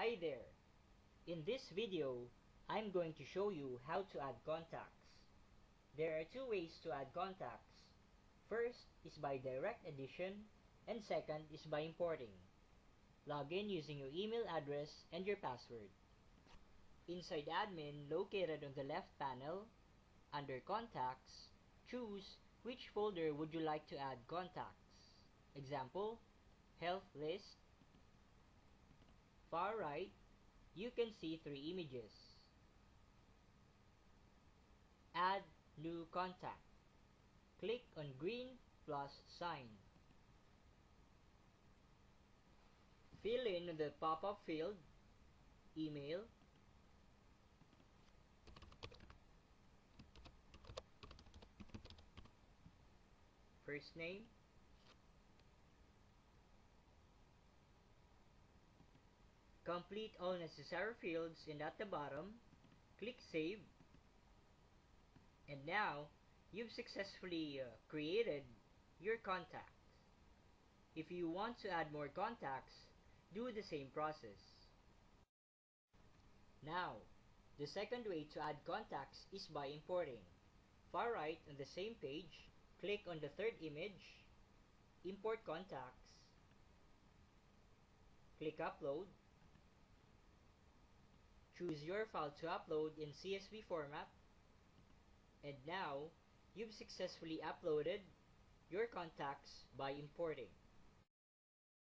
Hi there! In this video, I'm going to show you how to add contacts. There are two ways to add contacts. First is by direct addition, and second is by importing. Log in using your email address and your password. Inside Admin, located on the left panel, under Contacts, choose which folder would you like to add contacts. Example, Health List. Far right, you can see 3 images. Add new contact. Click on green plus sign. Fill in the pop-up field, email, first name, complete all necessary fields, and at the bottom, click Save. And now, you've successfully created your contact. If you want to add more contacts, do the same process. Now, the second way to add contacts is by importing. Far right on the same page, click on the third image, Import Contacts, click Upload, choose your file to upload in CSV format, and now, you've successfully uploaded your contacts by importing.